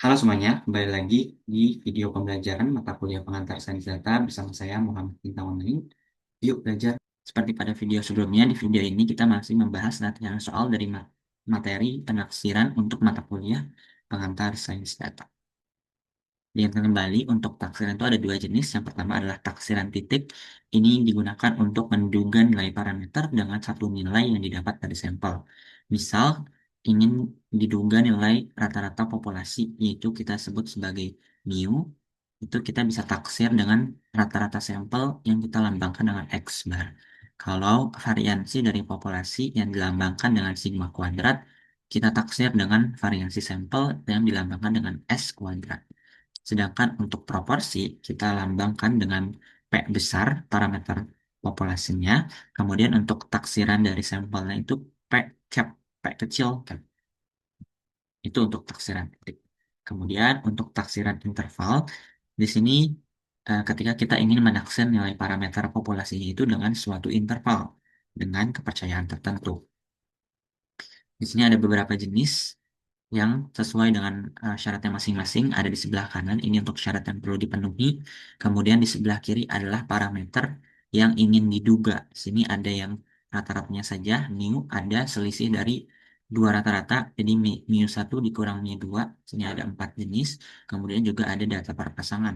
Halo semuanya, kembali lagi di video pembelajaran mata kuliah pengantar sains data bersama saya Muhammad Bintang. Yuk belajar. Seperti pada video sebelumnya, di video ini kita masih membahas latihan soal dari materi penaksiran untuk mata kuliah pengantar sains data. Diingat kembali, untuk taksiran itu ada dua jenis. Yang pertama adalah taksiran titik. Ini digunakan untuk menduga nilai parameter dengan satu nilai yang didapat dari sampel. Misal, ingin diduga nilai rata-rata populasi, yaitu kita sebut sebagai mu. Itu kita bisa taksir dengan rata-rata sampel yang kita lambangkan dengan X bar. Kalau variansi dari populasi yang dilambangkan dengan sigma kuadrat, kita taksir dengan variansi sampel yang dilambangkan dengan S kuadrat. Sedangkan untuk proporsi, kita lambangkan dengan P besar, parameter populasinya. Kemudian untuk taksiran dari sampelnya itu P cap, P kecil, cap. Itu untuk taksiran titik. Kemudian untuk taksiran interval, di sini ketika kita ingin menaksir nilai parameter populasinya itu dengan suatu interval, dengan kepercayaan tertentu. Di sini ada beberapa jenis yang sesuai dengan syaratnya masing-masing ada di sebelah kanan. Ini untuk syarat yang perlu dipenuhi. Kemudian di sebelah kiri adalah parameter yang ingin diduga. Di sini ada yang rata-ratanya saja, mu ada selisih dari dua rata-rata, jadi mu 1 dikurang mu 2. Sini ada 4 jenis. Kemudian juga ada data per pasangan.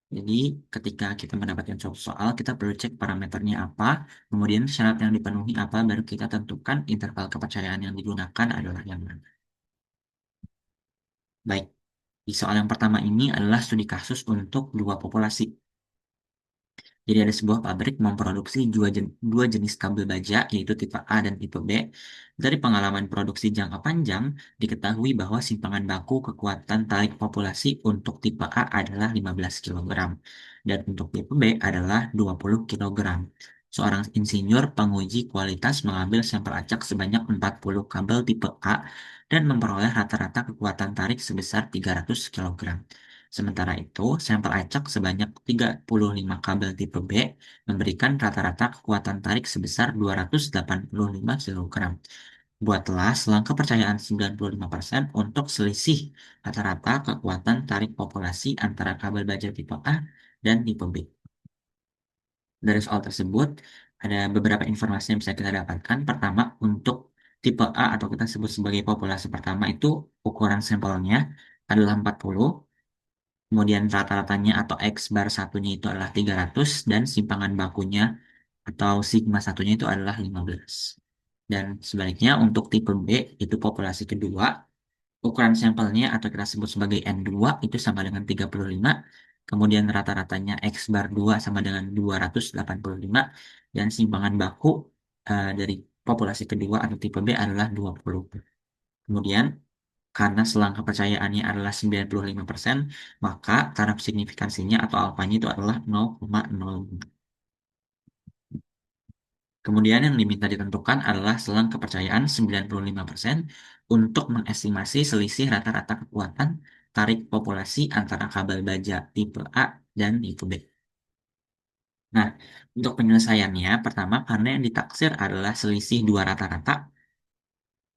Jadi ketika kita mendapatkan suatu soal, kita perlu cek parameternya apa, kemudian syarat yang dipenuhi apa, baru kita tentukan interval kepercayaan yang digunakan adalah yang mana. Baik, di soal yang pertama ini adalah studi kasus untuk dua populasi. Jadi ada sebuah pabrik memproduksi dua jenis kabel baja, yaitu tipe A dan tipe B. Dari pengalaman produksi jangka panjang, diketahui bahwa simpangan baku kekuatan tarik populasi untuk tipe A adalah 15 kg, dan untuk tipe B adalah 20 kg. Seorang insinyur penguji kualitas mengambil sampel acak sebanyak 40 kabel tipe A dan memperoleh rata-rata kekuatan tarik sebesar 300 kg. Sementara itu, sampel acak sebanyak 35 kabel tipe B memberikan rata-rata kekuatan tarik sebesar 285 kg. Buatlah selang kepercayaan 95% untuk selisih rata-rata kekuatan tarik populasi antara kabel baja tipe A dan tipe B. Dari soal tersebut, ada beberapa informasi yang bisa kita dapatkan. Pertama, untuk tipe A atau kita sebut sebagai populasi pertama itu ukuran sampelnya adalah 40. Kemudian rata-ratanya atau X bar satunya itu adalah 300 dan simpangan bakunya atau sigma satunya itu adalah 15. Dan sebaliknya untuk tipe B itu populasi kedua, ukuran sampelnya atau kita sebut sebagai N2 itu sama dengan 35. Kemudian rata-ratanya X bar 2 sama dengan 285 dan simpangan baku dari populasi kedua atau tipe B adalah 20. Kemudian karena selang kepercayaannya adalah 95%, maka taraf signifikansinya atau alfanya itu adalah 0,05. Kemudian yang diminta ditentukan adalah selang kepercayaan 95% untuk mengestimasi selisih rata-rata kekuatan tarik populasi antara kabel baja tipe A dan tipe B. Nah, untuk penyelesaiannya, pertama karena yang ditaksir adalah selisih dua rata-rata,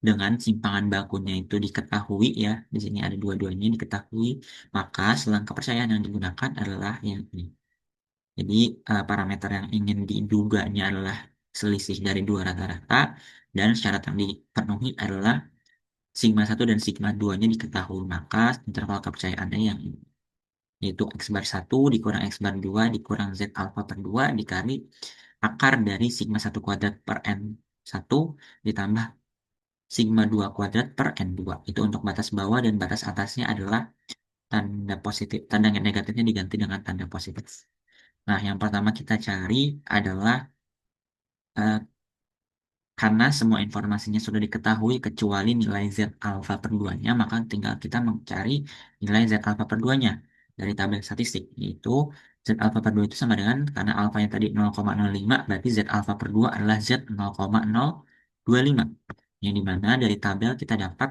dengan simpangan bakunya itu diketahui ya, di sini ada dua-duanya diketahui, maka selang kepercayaan yang digunakan adalah yang ini. Jadi parameter yang ingin diduganya adalah selisih dari dua rata-rata dan syarat yang dipenuhi adalah sigma 1 dan sigma 2-nya diketahui, maka interval kepercayaannya yang ini, yaitu X bar 1 dikurang X bar 2 dikurang Z alfa per 2 dikali akar dari sigma 1 kuadrat per N 1 ditambah sigma 2 kuadrat per N2. Itu untuk batas bawah dan batas atasnya adalah tanda positif. Tanda negatifnya diganti dengan tanda positif. Nah, yang pertama kita cari adalah eh, karena semua informasinya sudah diketahui kecuali nilai Z alfa per 2-nya, maka tinggal kita mencari nilai Z alfa per 2-nya dari tabel statistik. Yaitu Z alfa per 2 itu sama dengan, karena alfanya tadi 0,05, berarti Z alfa per 2 adalah Z 0,025. Yang dimana dari tabel kita dapat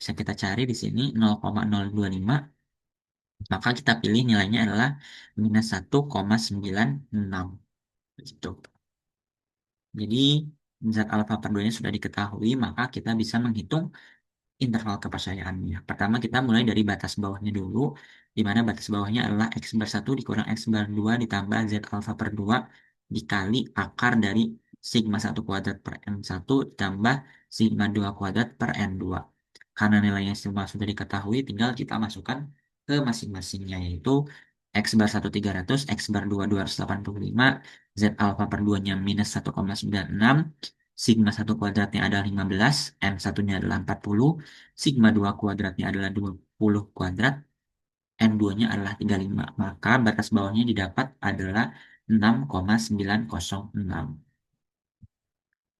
bisa kita cari di sini 0,025, maka kita pilih nilainya adalah minus 1,96. Begitu. Jadi zat alfa per 2-nya sudah diketahui, maka kita bisa menghitung interval kepercayaannya. Pertama kita mulai dari batas bawahnya dulu, di mana batas bawahnya adalah X bar 1 dikurang X bar 2 ditambah Z alfa per 2 dikali akar dari sigma 1 kuadrat per N1 ditambah sigma 2 kuadrat per N2. Karena nilainya semua sudah diketahui, tinggal kita masukkan ke masing-masingnya, yaitu X bar 1 300, X bar 2 285, Z alfa per 2-nya minus 1,96, sigma 1 kuadratnya adalah 15, N 1-nya adalah 40, sigma 2 kuadratnya adalah 20 kuadrat, N2-nya adalah 35. Maka batas bawahnya didapat adalah 6,906.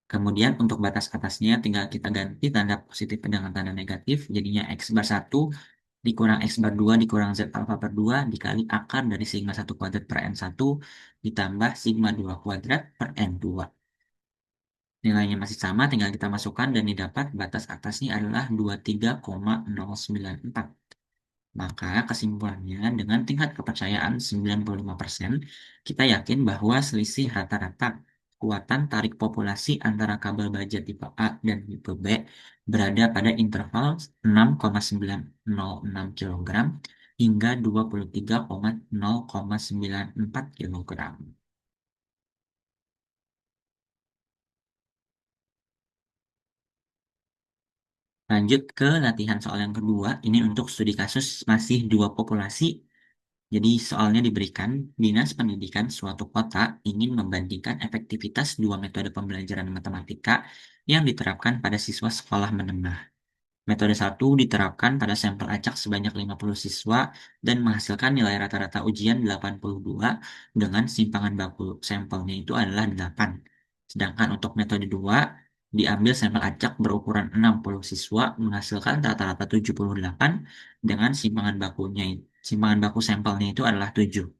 Kemudian untuk batas atasnya tinggal kita ganti tanda positif dengan tanda negatif. Jadinya X bar 1 dikurang X bar 2 dikurang Z alfa per 2 dikali akar dari sigma 1 kuadrat per N1 ditambah sigma 2 kuadrat per N2. Nilainya masih sama, tinggal kita masukkan dan didapat batas atasnya adalah 23,094. Maka kesimpulannya dengan tingkat kepercayaan 95%, kita yakin bahwa selisih rata-rata kekuatan tarik populasi antara kabel baja tipe A dan tipe B berada pada interval 6,906 kg hingga 23,094 kg. Lanjut ke latihan soal yang kedua. Ini untuk studi kasus masih dua populasi. Jadi soalnya diberikan, Dinas Pendidikan suatu kota ingin membandingkan efektivitas dua metode pembelajaran matematika yang diterapkan pada siswa sekolah menengah. Metode satu diterapkan pada sampel acak sebanyak 50 siswa dan menghasilkan nilai rata-rata ujian 82 dengan simpangan baku sampelnya itu adalah 8. Sedangkan untuk metode 2 diambil sampel acak berukuran 60 siswa menghasilkan rata-rata 78 dengan simpangan baku sampelnya itu adalah 7.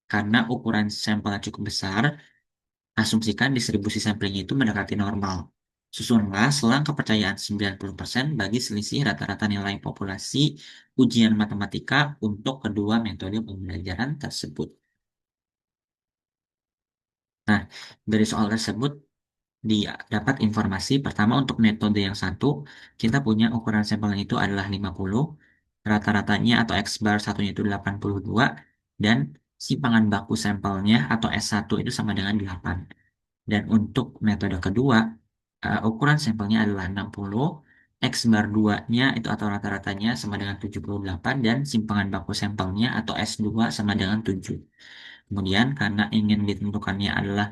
Karena ukuran sampelnya cukup besar, asumsikan distribusi sampelnya itu mendekati normal. Susunlah selang kepercayaan 90% bagi selisih rata-rata nilai populasi ujian matematika untuk kedua metode pembelajaran tersebut. Nah, dari soal tersebut dapat informasi pertama untuk metode yang satu, kita punya ukuran sampelnya itu adalah 50, rata-ratanya atau X bar satunya itu 82, dan simpangan baku sampelnya atau S1 itu sama dengan 8. Dan untuk metode kedua, ukuran sampelnya adalah 60, X bar 2-nya itu atau rata-ratanya sama dengan 78, dan simpangan baku sampelnya atau S2 sama dengan 7. Kemudian karena ingin ditentukannya adalah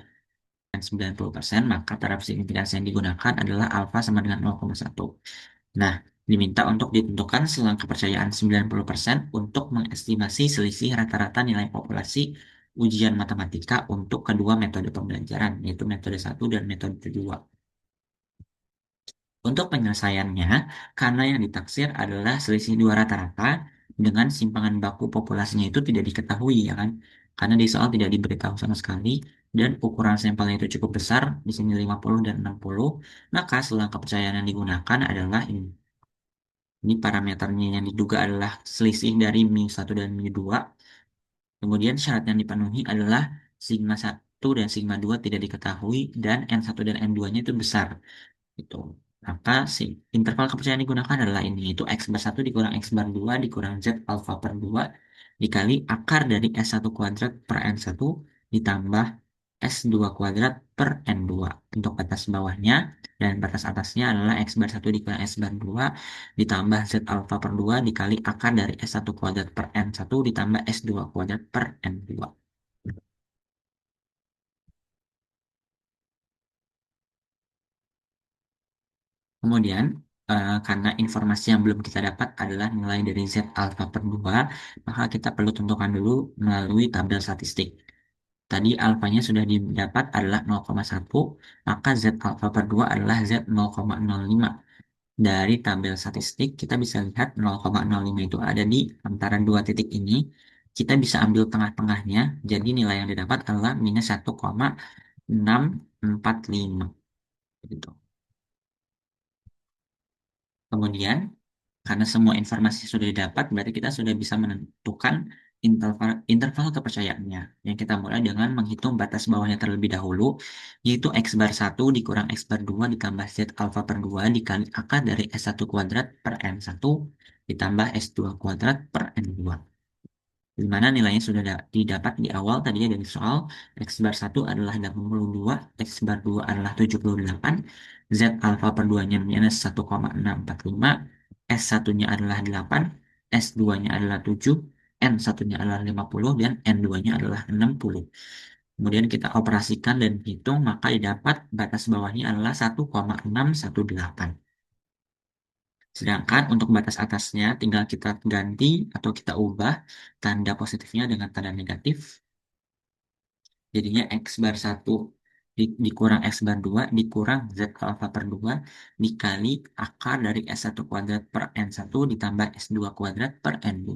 90%, maka taraf signifikansi yang digunakan adalah alfa sama dengan 0,1. Nah, diminta untuk ditentukan selang kepercayaan 90% untuk mengestimasi selisih rata-rata nilai populasi ujian matematika untuk kedua metode pembelajaran, yaitu metode satu dan metode 2. Untuk penyelesaiannya, karena yang ditaksir adalah selisih dua rata-rata dengan simpangan baku populasinya itu tidak diketahui, ya kan? Karena di soal tidak diberitahu sama sekali dan ukuran sampelnya itu cukup besar, di sini 50 dan 60, maka selang kepercayaan yang digunakan adalah ini. Ini parameternya yang diduga adalah selisih dari mu 1 dan mu 2. Kemudian syarat yang dipenuhi adalah sigma 1 dan sigma 2 tidak diketahui dan N1 dan N2-nya itu besar. Gitu. Maka si interval kepercayaan digunakan adalah ini, yaitu X bar 1 dikurang X bar 2 dikurang Z alfa per 2 dikali akar dari S1 kuadrat per N1 ditambah S2 kuadrat per N2. Untuk batas bawahnya dan batas atasnya adalah X bar 1 dikurang S bar 2 ditambah Z alfa per 2 dikali akar dari S1 kuadrat per N1 ditambah S2 kuadrat per N2. Kemudian, karena informasi yang belum kita dapat adalah nilai dari Z alfa per 2, maka kita perlu tentukan dulu melalui tabel statistik. Tadi alfanya sudah didapat adalah 0,1, maka Z alfa per 2 adalah Z 0,05. Dari tabel statistik, kita bisa lihat 0,05 itu ada di antara dua titik ini. Kita bisa ambil tengah-tengahnya, jadi nilai yang didapat adalah minus 1,645. Gitu. Kemudian, karena semua informasi sudah didapat, berarti kita sudah bisa menentukan interval kepercayaannya. Yang kita mulai dengan menghitung batas bawahnya terlebih dahulu, yaitu X bar 1 dikurang X bar 2 ditambah Z alfa per 2 dikali akar dari S1 kuadrat per N1 ditambah S2 kuadrat per N2. Di mana nilainya sudah didapat di awal tadinya dari soal X bar 1 adalah 82, X bar 2 adalah 78, Z alfa per 2-nya minus 1,645, S1-nya adalah 8, S2-nya adalah 7, N1-nya adalah 50, dan N2-nya adalah 60. Kemudian kita operasikan dan hitung, maka didapat batas bawahnya adalah 1,618. Sedangkan untuk batas atasnya tinggal kita ganti atau kita ubah tanda positifnya dengan tanda negatif. Jadinya X bar 1 dikurang X bar 2 dikurang Z alfa per 2 dikali akar dari S1 kuadrat per N1 ditambah S2 kuadrat per N2.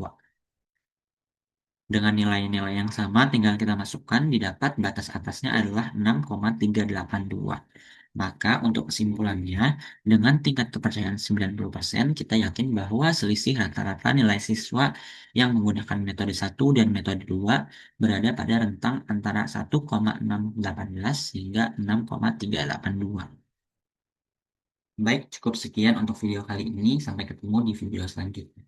Dengan nilai-nilai yang sama tinggal kita masukkan, didapat batas atasnya adalah 6,382. Maka untuk kesimpulannya, dengan tingkat kepercayaan 90%, kita yakin bahwa selisih rata-rata nilai siswa yang menggunakan metode 1 dan metode 2 berada pada rentang antara 1,618 hingga 6,382. Baik, cukup sekian untuk video kali ini. Sampai ketemu di video selanjutnya.